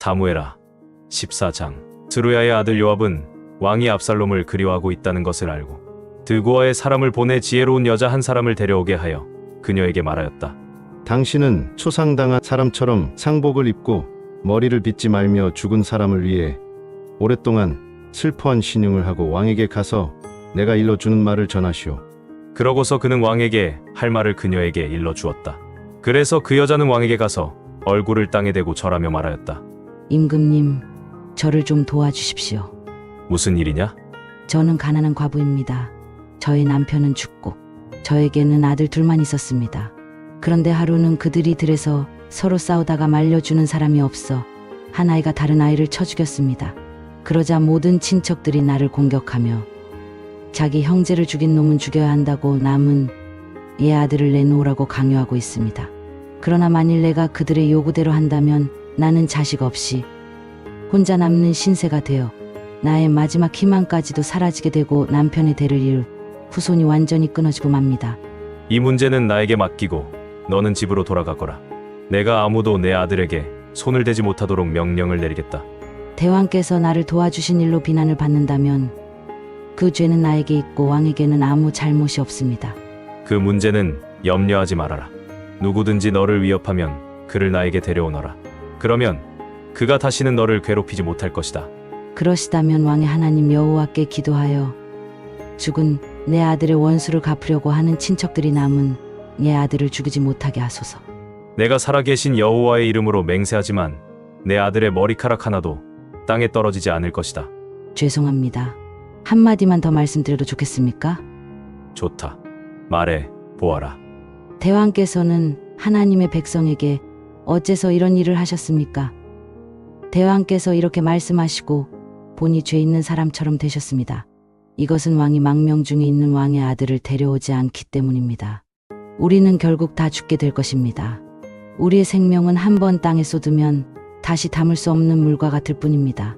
사무엘하 14장. 스루야의 아들 요압은 왕이 압살롬을 그리워하고 있다는 것을 알고 드고아의 사람을 보내 지혜로운 여자 한 사람을 데려오게 하여 그녀에게 말하였다. 당신은 초상당한 사람처럼 상복을 입고 머리를 빗지 말며 죽은 사람을 위해 오랫동안 슬퍼한 신용을 하고 왕에게 가서 내가 일러주는 말을 전하시오. 그러고서 그는 왕에게 할 말을 그녀에게 일러주었다. 그래서 그 여자는 왕에게 가서 얼굴을 땅에 대고 절하며 말하였다. 임금님, 저를 좀 도와주십시오. 무슨 일이냐? 저는 가난한 과부입니다. 저희 남편은 죽고 저에게는 아들 둘만 있었습니다. 그런데 하루는 그들이 들에서 서로 싸우다가 말려주는 사람이 없어 한 아이가 다른 아이를 쳐 죽였습니다. 그러자 모든 친척들이 나를 공격하며 자기 형제를 죽인 놈은 죽여야 한다고 남은 얘 아들을 내놓으라고 강요하고 있습니다. 그러나 만일 내가 그들의 요구대로 한다면 나는 자식 없이 혼자 남는 신세가 되어 나의 마지막 희망까지도 사라지게 되고 남편의 대를 이을 후손이 완전히 끊어지고 맙니다. 이 문제는 나에게 맡기고 너는 집으로 돌아가거라. 내가 아무도 내 아들에게 손을 대지 못하도록 명령을 내리겠다. 대왕께서 나를 도와주신 일로 비난을 받는다면 그 죄는 나에게 있고 왕에게는 아무 잘못이 없습니다. 그 문제는 염려하지 말아라. 누구든지 너를 위협하면 그를 나에게 데려오너라. 그러면 그가 다시는 너를 괴롭히지 못할 것이다. 그러시다면 왕의 하나님 여호와께 기도하여 죽은 내 아들의 원수를 갚으려고 하는 친척들이 남은 내 아들을 죽이지 못하게 하소서. 내가 살아계신 여호와의 이름으로 맹세하지만 내 아들의 머리카락 하나도 땅에 떨어지지 않을 것이다. 죄송합니다. 한마디만 더 말씀드려도 좋겠습니까? 좋다. 말해 보아라. 대왕께서는 하나님의 백성에게 어째서 이런 일을 하셨습니까? 대왕께서 이렇게 말씀하시고 본이 죄 있는 사람처럼 되셨습니다. 이것은 왕이 망명 중에 있는 왕의 아들을 데려오지 않기 때문입니다. 우리는 결국 다 죽게 될 것입니다. 우리의 생명은 한 번 땅에 쏟으면 다시 담을 수 없는 물과 같을 뿐입니다.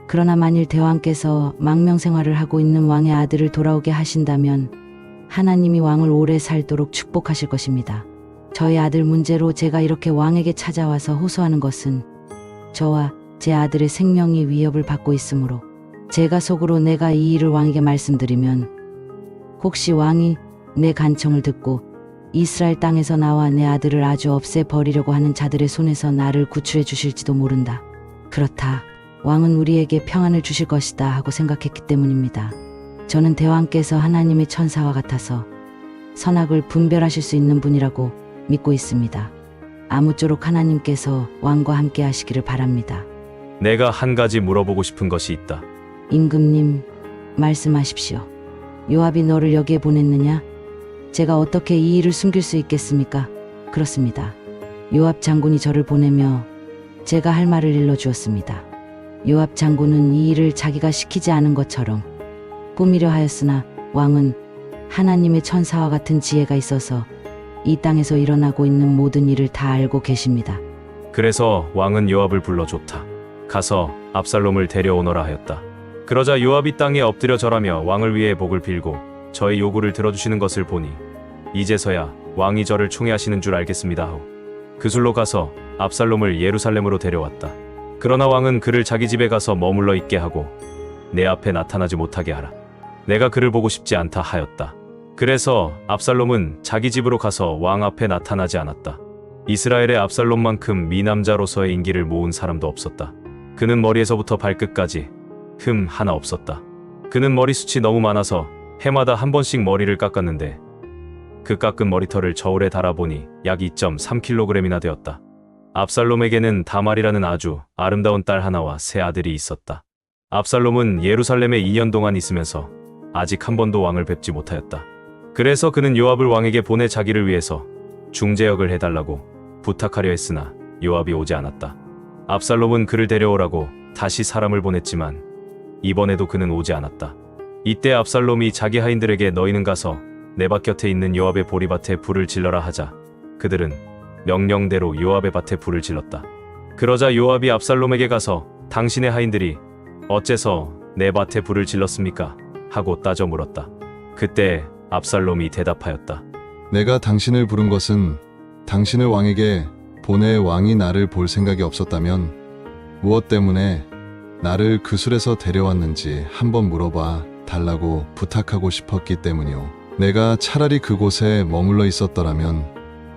그러나 만일 대왕께서 망명 생활을 하고 있는 왕의 아들을 돌아오게 하신다면 하나님이 왕을 오래 살도록 축복하실 것입니다. 저희 아들 문제로 제가 이렇게 왕에게 찾아와서 호소하는 것은 저와 제 아들의 생명이 위협을 받고 있으므로 제가 속으로 내가 이 일을 왕에게 말씀드리면 혹시 왕이 내 간청을 듣고 이스라엘 땅에서 나와 내 아들을 아주 없애버리려고 하는 자들의 손에서 나를 구출해 주실지도 모른다. 그렇다. 왕은 우리에게 평안을 주실 것이다 하고 생각했기 때문입니다. 저는 대왕께서 하나님의 천사와 같아서 선악을 분별하실 수 있는 분이라고 믿고 있습니다. 아무쪼록 하나님께서 왕과 함께 하시기를 바랍니다. 내가 한 가지 물어보고 싶은 것이 있다. 임금님, 말씀하십시오. 요압이 너를 여기에 보냈느냐? 제가 어떻게 이 일을 숨길 수 있겠습니까? 그렇습니다. 요압 장군이 저를 보내며 제가 할 말을 일러주었습니다. 요압 장군은 이 일을 자기가 시키지 않은 것처럼 꾸미려 하였으나 왕은 하나님의 천사와 같은 지혜가 있어서 이 땅에서 일어나고 있는 모든 일을 다 알고 계십니다. 그래서 왕은 요압을 불러 좋다. 가서 압살롬을 데려오너라 하였다. 그러자 요압이 땅에 엎드려 절하며 왕을 위해 복을 빌고 저의 요구를 들어주시는 것을 보니 이제서야 왕이 저를 총애하시는 줄 알겠습니다 하고 그술로 가서 압살롬을 예루살렘으로 데려왔다. 그러나 왕은 그를 자기 집에 가서 머물러 있게 하고 내 앞에 나타나지 못하게 하라. 내가 그를 보고 싶지 않다 하였다. 그래서 압살롬은 자기 집으로 가서 왕 앞에 나타나지 않았다. 이스라엘의 압살롬만큼 미남자로서의 인기를 모은 사람도 없었다. 그는 머리에서부터 발끝까지 흠 하나 없었다. 그는 머리숱이 너무 많아서 해마다 한 번씩 머리를 깎았는데 그 깎은 머리털을 저울에 달아보니 약 2.3kg이나 되었다. 압살롬에게는 다말이라는 아주 아름다운 딸 하나와 세 아들이 있었다. 압살롬은 예루살렘에 2년 동안 있으면서 아직 한 번도 왕을 뵙지 못하였다. 그래서 그는 요압을 왕에게 보내 자기를 위해서 중재역을 해달라고 부탁하려 했으나 요압이 오지 않았다. 압살롬은 그를 데려오라고 다시 사람을 보냈지만 이번에도 그는 오지 않았다. 이때 압살롬이 자기 하인들에게 너희는 가서 내 밭 곁에 있는 요압의 보리밭에 불을 질러라 하자 그들은 명령대로 요압의 밭에 불을 질렀다. 그러자 요압이 압살롬에게 가서 당신의 하인들이 어째서 내 밭에 불을 질렀습니까? 하고 따져 물었다. 그때 압살롬이 대답하였다. 내가 당신을 부른 것은 당신을 왕에게 보내 왕이 나를 볼 생각이 없었다면 무엇 때문에 나를 그 술에서 데려왔는지 한번 물어봐 달라고 부탁하고 싶었기 때문이오. 내가 차라리 그곳에 머물러 있었더라면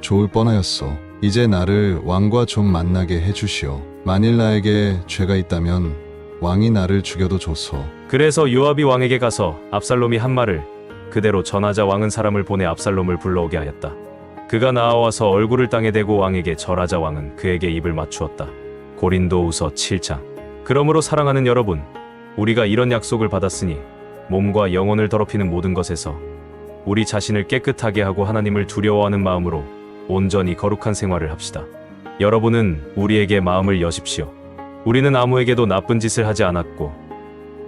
좋을 뻔하였소. 이제 나를 왕과 좀 만나게 해주시오. 만일 나에게 죄가 있다면 왕이 나를 죽여도 좋소. 그래서 요압이 왕에게 가서 압살롬이 한 말을 그대로 전하자 왕은 사람을 보내 압살롬을 불러오게 하였다. 그가 나와서 얼굴을 땅에 대고 왕에게 절하자 왕은 그에게 입을 맞추었다. 고린도후서 7장. 그러므로 사랑하는 여러분, 우리가 이런 약속을 받았으니 몸과 영혼을 더럽히는 모든 것에서 우리 자신을 깨끗하게 하고 하나님을 두려워하는 마음으로 온전히 거룩한 생활을 합시다. 여러분은 우리에게 마음을 여십시오. 우리는 아무에게도 나쁜 짓을 하지 않았고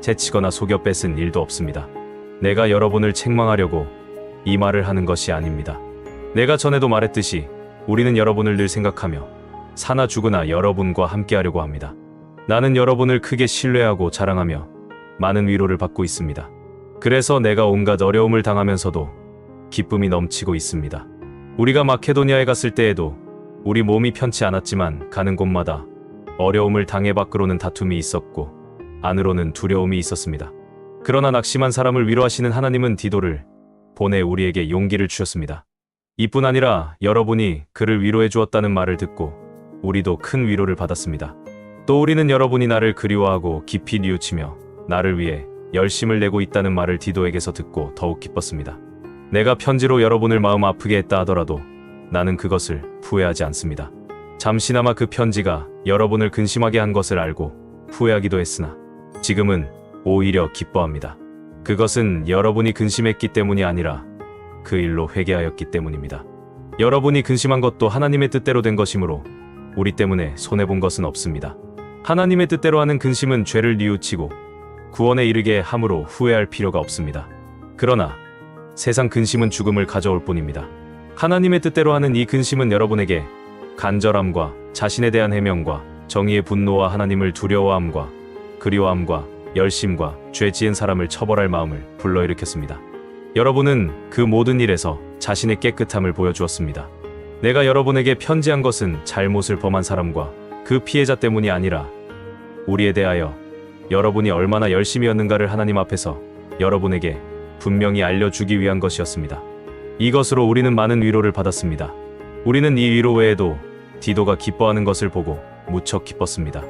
해치거나 속여 뺏은 일도 없습니다. 내가 여러분을 책망하려고 이 말을 하는 것이 아닙니다. 내가 전에도 말했듯이 우리는 여러분을 늘 생각하며 사나 죽으나 여러분과 함께하려고 합니다. 나는 여러분을 크게 신뢰하고 자랑하며 많은 위로를 받고 있습니다. 그래서 내가 온갖 어려움을 당하면서도 기쁨이 넘치고 있습니다. 우리가 마케도니아에 갔을 때에도 우리 몸이 편치 않았지만 가는 곳마다 어려움을 당해 밖으로는 다툼이 있었고 안으로는 두려움이 있었습니다. 그러나 낙심한 사람을 위로하시는 하나님은 디도를 보내 우리에게 용기를 주셨습니다. 이뿐 아니라 여러분이 그를 위로해 주었다는 말을 듣고 우리도 큰 위로를 받았습니다. 또 우리는 여러분이 나를 그리워하고 깊이 뉘우치며 나를 위해 열심을 내고 있다는 말을 디도에게서 듣고 더욱 기뻤습니다. 내가 편지로 여러분을 마음 아프게 했다 하더라도 나는 그것을 후회하지 않습니다. 잠시나마 그 편지가 여러분을 근심하게 한 것을 알고 후회하기도 했으나 지금은 오히려 기뻐합니다. 그것은 여러분이 근심했기 때문이 아니라 그 일로 회개하였기 때문입니다. 여러분이 근심한 것도 하나님의 뜻대로 된 것이므로 우리 때문에 손해본 것은 없습니다. 하나님의 뜻대로 하는 근심은 죄를 뉘우치고 구원에 이르게 함으로 후회할 필요가 없습니다. 그러나 세상 근심은 죽음을 가져올 뿐입니다. 하나님의 뜻대로 하는 이 근심은 여러분에게 간절함과 자신에 대한 해명과 정의의 분노와 하나님을 두려워함과 그리워함과 열심과 죄 지은 사람을 처벌할 마음을 불러일으켰습니다. 여러분은 그 모든 일에서 자신의 깨끗함을 보여주었습니다. 내가 여러분에게 편지한 것은 잘못을 범한 사람과 그 피해자 때문이 아니라 우리에 대하여 여러분이 얼마나 열심이었는가를 하나님 앞에서 여러분에게 분명히 알려주기 위한 것이었습니다. 이것으로 우리는 많은 위로를 받았습니다. 우리는 이 위로 외에도 디도가 기뻐하는 것을 보고 무척 기뻤습니다.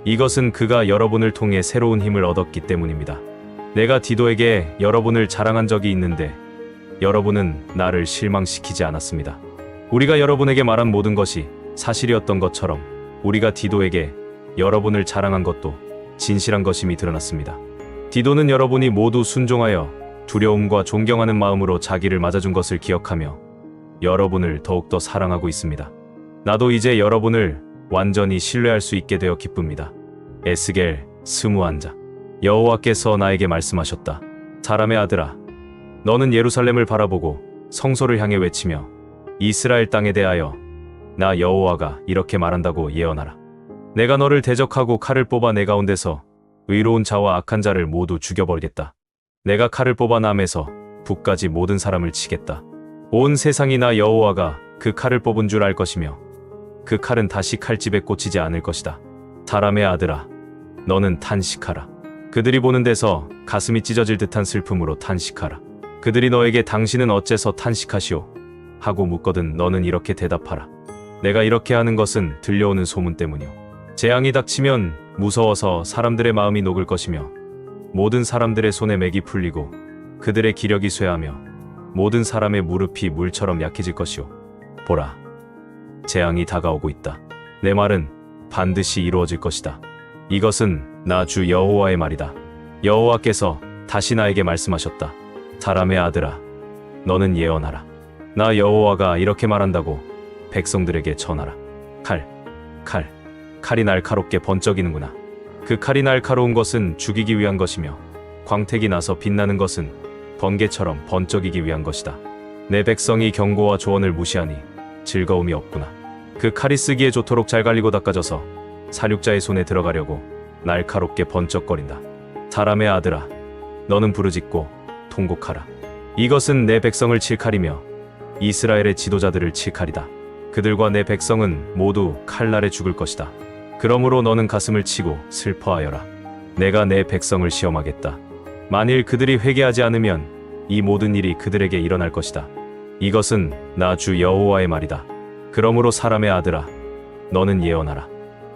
이것은 그가 여러분을 통해 새로운 힘을 얻었기 때문입니다. 내가 디도에게 여러분을 자랑한 적이 있는데 여러분은 나를 실망시키지 않았습니다. 우리가 여러분에게 말한 모든 것이 사실이었던 것처럼 우리가 디도에게 여러분을 자랑한 것도 진실한 것임이 드러났습니다. 디도는 여러분이 모두 순종하여 두려움과 존경하는 마음으로 자기를 맞아준 것을 기억하며 여러분을 더욱더 사랑하고 있습니다. 나도 이제 여러분을 완전히 신뢰할 수 있게 되어 기쁩니다. 에스겔 21장. 여호와께서 나에게 말씀하셨다. 사람의 아들아, 너는 예루살렘을 바라보고 성소를 향해 외치며 이스라엘 땅에 대하여 나 여호와가 이렇게 말한다고 예언하라. 내가 너를 대적하고 칼을 뽑아 내 가운데서 의로운 자와 악한 자를 모두 죽여버리겠다. 내가 칼을 뽑아 남에서 북까지 모든 사람을 치겠다. 온 세상이 나 여호와가 그 칼을 뽑은 줄 알 것이며 그 칼은 다시 칼집에 꽂히지 않을 것이다. 사람의 아들아, 너는 탄식하라. 그들이 보는 데서 가슴이 찢어질 듯한 슬픔으로 탄식하라. 그들이 너에게 당신은 어째서 탄식하시오? 하고 묻거든 너는 이렇게 대답하라. 내가 이렇게 하는 것은 들려오는 소문 때문이오. 재앙이 닥치면 무서워서 사람들의 마음이 녹을 것이며 모든 사람들의 손에 맥이 풀리고 그들의 기력이 쇠하며 모든 사람의 무릎이 물처럼 약해질 것이오. 보라, 재앙이 다가오고 있다. 내 말은 반드시 이루어질 것이다. 이것은 나 주 여호와의 말이다. 여호와께서 다시 나에게 말씀하셨다. 사람의 아들아, 너는 예언하라. 나 여호와가 이렇게 말한다고 백성들에게 전하라. 칼이 날카롭게 번쩍이는구나. 그 칼이 날카로운 것은 죽이기 위한 것이며 광택이 나서 빛나는 것은 번개처럼 번쩍이기 위한 것이다. 내 백성이 경고와 조언을 무시하니 즐거움이 없구나. 그 칼이 쓰기에 좋도록 잘 갈리고 닦아져서 사륙자의 손에 들어가려고 날카롭게 번쩍거린다. 사람의 아들아, 너는 부르짖고 통곡하라. 이것은 내 백성을 칠 칼이며 이스라엘의 지도자들을 칠 칼이다. 그들과 내 백성은 모두 칼날에 죽을 것이다. 그러므로 너는 가슴을 치고 슬퍼하여라. 내가 내 백성을 시험하겠다. 만일 그들이 회개하지 않으면 이 모든 일이 그들에게 일어날 것이다. 이것은 나 주 여호와의 말이다. 그러므로 사람의 아들아, 너는 예언하라.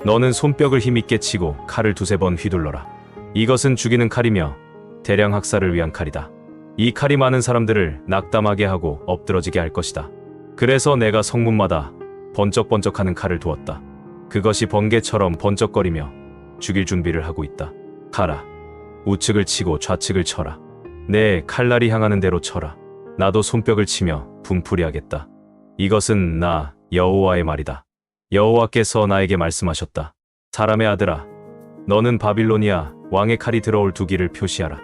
너는 손뼉을 힘있게 치고 칼을 두세 번 휘둘러라. 이것은 죽이는 칼이며 대량 학살을 위한 칼이다. 이 칼이 많은 사람들을 낙담하게 하고 엎드러지게 할 것이다. 그래서 내가 성문마다 번쩍번쩍하는 칼을 두었다. 그것이 번개처럼 번쩍거리며 죽일 준비를 하고 있다. 가라. 우측을 치고 좌측을 쳐라. 내 칼날이 향하는 대로 쳐라. 나도 손뼉을 치며 분풀이하겠다. 이것은 나 여호와의 말이다. 여호와께서 나에게 말씀하셨다. 사람의 아들아, 너는 바빌로니아 왕의 칼이 들어올 두 길을 표시하라.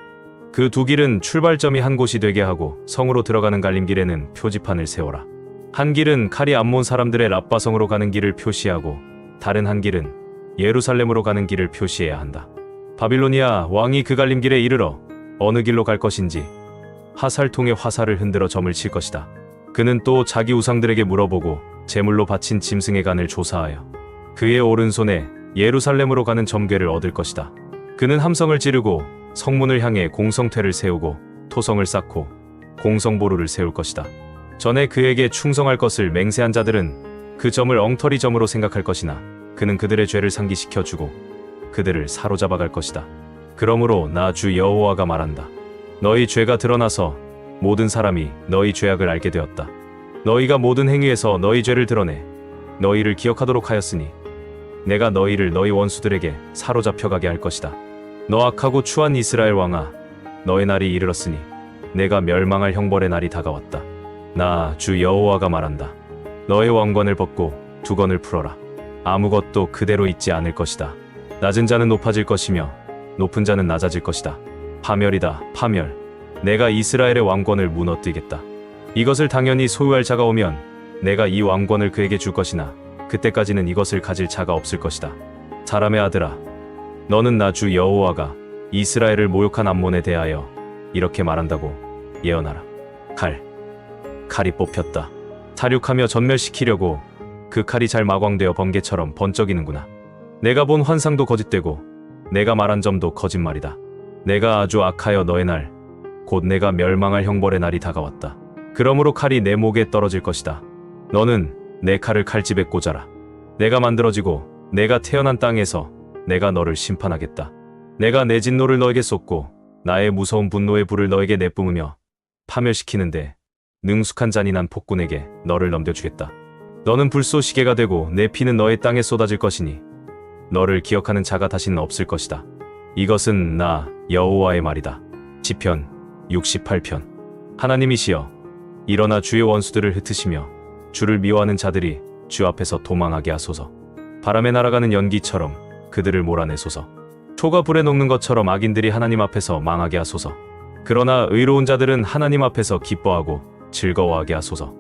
그 두 길은 출발점이 한 곳이 되게 하고 성으로 들어가는 갈림길에는 표지판을 세워라. 한 길은 칼이 암몬 사람들의 랍바성으로 가는 길을 표시하고 다른 한 길은 예루살렘으로 가는 길을 표시해야 한다. 바빌로니아 왕이 그 갈림길에 이르러 어느 길로 갈 것인지 화살통에 화살을 흔들어 점을 칠 것이다. 그는 또 자기 우상들에게 물어보고 제물로 바친 짐승의 간을 조사하여 그의 오른손에 예루살렘으로 가는 점괘를 얻을 것이다. 그는 함성을 지르고 성문을 향해 공성퇴를 세우고 토성을 쌓고 공성보루를 세울 것이다. 전에 그에게 충성할 것을 맹세한 자들은 그 점을 엉터리 점으로 생각할 것이나 그는 그들의 죄를 상기시켜주고 그들을 사로잡아 갈 것이다. 그러므로 나 주 여호와가 말한다. 너희 죄가 드러나서 모든 사람이 너희 죄악을 알게 되었다. 너희가 모든 행위에서 너희 죄를 드러내 너희를 기억하도록 하였으니 내가 너희를 너희 원수들에게 사로잡혀가게 할 것이다. 너 악하고 추한 이스라엘 왕아, 너의 날이 이르렀으니 내가 멸망할 형벌의 날이 다가왔다. 나 주 여호와가 말한다. 너의 왕관을 벗고 두건을 풀어라. 아무것도 그대로 있지 않을 것이다. 낮은 자는 높아질 것이며 높은 자는 낮아질 것이다. 파멸이다, 파멸. 내가 이스라엘의 왕권을 무너뜨리겠다. 이것을 당연히 소유할 자가 오면 내가 이 왕권을 그에게 줄 것이나 그때까지는 이것을 가질 자가 없을 것이다. 사람의 아들아, 너는 나 주 여호와가 이스라엘을 모욕한 암몬에 대하여 이렇게 말한다고 예언하라. 칼이 뽑혔다. 사륙하며 전멸시키려고 그 칼이 잘 마광되어 번개처럼 번쩍이는구나. 내가 본 환상도 거짓되고 내가 말한 점도 거짓말이다. 내가 아주 악하여 너의 날, 곧 내가 멸망할 형벌의 날이 다가왔다. 그러므로 칼이 내 목에 떨어질 것이다. 너는 내 칼을 칼집에 꽂아라. 내가 만들어지고 내가 태어난 땅에서 내가 너를 심판하겠다. 내가 내 진노를 너에게 쏟고 나의 무서운 분노의 불을 너에게 내뿜으며 파멸시키는데 능숙한 잔인한 폭군에게 너를 넘겨주겠다. 너는 불쏘시개가 되고 내 피는 너의 땅에 쏟아질 것이니 너를 기억하는 자가 다시는 없을 것이다. 이것은 나 여호와의 말이다. 시편 68편. 하나님이시여, 일어나 주의 원수들을 흩으시며 주를 미워하는 자들이 주 앞에서 도망하게 하소서. 바람에 날아가는 연기처럼 그들을 몰아내소서. 초가 불에 녹는 것처럼 악인들이 하나님 앞에서 망하게 하소서. 그러나 의로운 자들은 하나님 앞에서 기뻐하고 즐거워하게 하소서.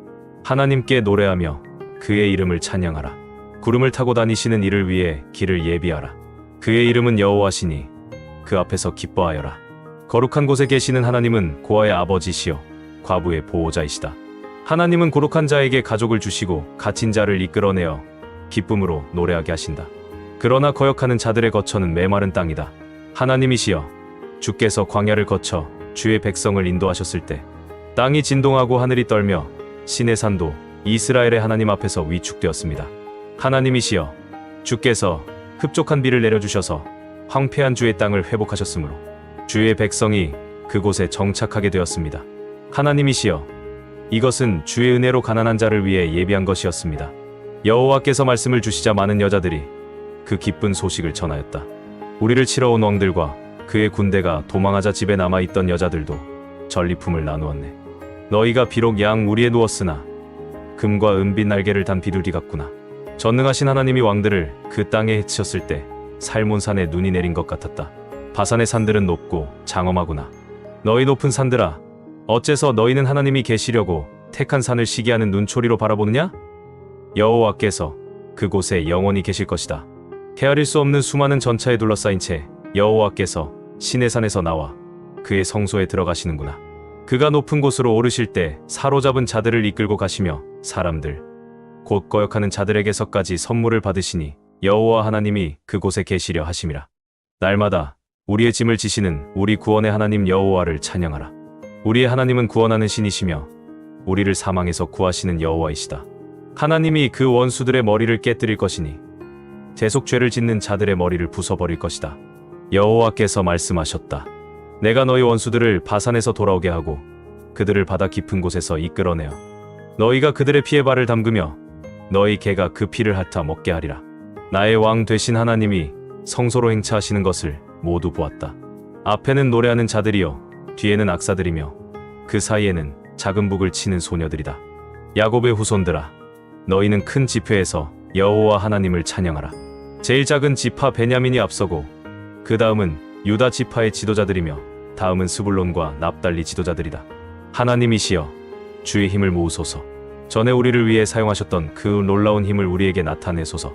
하나님께 노래하며 그의 이름을 찬양하라. 구름을 타고 다니시는 이를 위해 길을 예비하라. 그의 이름은 여호와시니 그 앞에서 기뻐하여라. 거룩한 곳에 계시는 하나님은 고아의 아버지시여 과부의 보호자이시다. 하나님은 고룩한 자에게 가족을 주시고 갇힌 자를 이끌어내어 기쁨으로 노래하게 하신다. 그러나 거역하는 자들의 거처는 메마른 땅이다. 하나님이시여, 주께서 광야를 거쳐 주의 백성을 인도하셨을 때 땅이 진동하고 하늘이 떨며 신의 산도 이스라엘의 하나님 앞에서 위축되었습니다. 하나님이시여, 주께서 흡족한 비를 내려주셔서 황폐한 주의 땅을 회복하셨으므로 주의 백성이 그곳에 정착하게 되었습니다. 하나님이시여, 이것은 주의 은혜로 가난한 자를 위해 예비한 것이었습니다. 여호와께서 말씀을 주시자 많은 여자들이 그 기쁜 소식을 전하였다. 우리를 치러 온 왕들과 그의 군대가 도망하자 집에 남아있던 여자들도 전리품을 나누었네. 너희가 비록 양 우리에 누웠으나 금과 은빛 날개를 단 비둘기 같구나. 전능하신 하나님이 왕들을 그 땅에 해치셨을 때 살몬산에 눈이 내린 것 같았다. 바산의 산들은 높고 장엄하구나. 너희 높은 산들아, 어째서 너희는 하나님이 계시려고 택한 산을 시기하는 눈초리로 바라보느냐? 여호와께서 그곳에 영원히 계실 것이다. 헤아릴 수 없는 수많은 전차에 둘러싸인 채 여호와께서 시내 산에서 나와 그의 성소에 들어가시는구나. 그가 높은 곳으로 오르실 때 사로잡은 자들을 이끌고 가시며 사람들, 곧 거역하는 자들에게서까지 선물을 받으시니 여호와 하나님이 그곳에 계시려 하심이라. 날마다 우리의 짐을 지시는 우리 구원의 하나님 여호와를 찬양하라. 우리의 하나님은 구원하는 신이시며 우리를 사망에서 구하시는 여호와이시다. 하나님이 그 원수들의 머리를 깨뜨릴 것이니 대속 죄를 짓는 자들의 머리를 부숴버릴 것이다. 여호와께서 말씀하셨다. 내가 너희 원수들을 바산에서 돌아오게 하고 그들을 바다 깊은 곳에서 이끌어내어 너희가 그들의 피에 발을 담그며 너희 개가 그 피를 핥아 먹게 하리라. 나의 왕 되신 하나님이 성소로 행차하시는 것을 모두 보았다. 앞에는 노래하는 자들이요 뒤에는 악사들이며 그 사이에는 작은 북을 치는 소녀들이다. 야곱의 후손들아, 너희는 큰 지폐에서 여호와 하나님을 찬양하라. 제일 작은 지파 베냐민이 앞서고 그 다음은 유다 지파의 지도자들이며 다음은 스불론과 납달리 지도자들이다. 하나님이시여 주의 힘을 모으소서. 전에 우리를 위해 사용하셨던 그 놀라운 힘을 우리에게 나타내소서.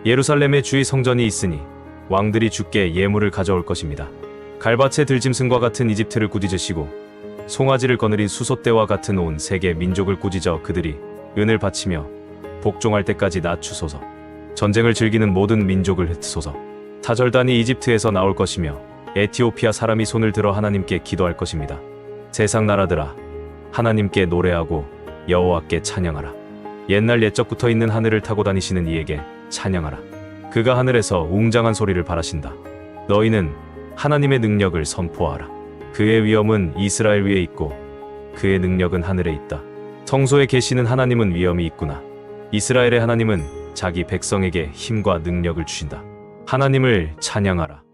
예루살렘에 주의 성전이 있으니 왕들이 주께 예물을 가져올 것입니다. 갈밭의 들짐승과 같은 이집트를 꾸짖으시고 송아지를 거느린 수소떼와 같은 온 세계 민족을 꾸짖어 그들이 은을 바치며 복종할 때까지 낮추소서. 전쟁을 즐기는 모든 민족을 흩소서. 타절단이 이집트에서 나올 것이며 에티오피아 사람이 손을 들어 하나님께 기도할 것입니다. 세상 나라들아, 하나님께 노래하고 여호와께 찬양하라. 옛날 옛적부터 있는 하늘을 타고 다니시는 이에게 찬양하라. 그가 하늘에서 웅장한 소리를 발하신다. 너희는 하나님의 능력을 선포하라. 그의 위엄은 이스라엘 위에 있고 그의 능력은 하늘에 있다. 성소에 계시는 하나님은 위엄이 있구나. 이스라엘의 하나님은 자기 백성에게 힘과 능력을 주신다. 하나님을 찬양하라.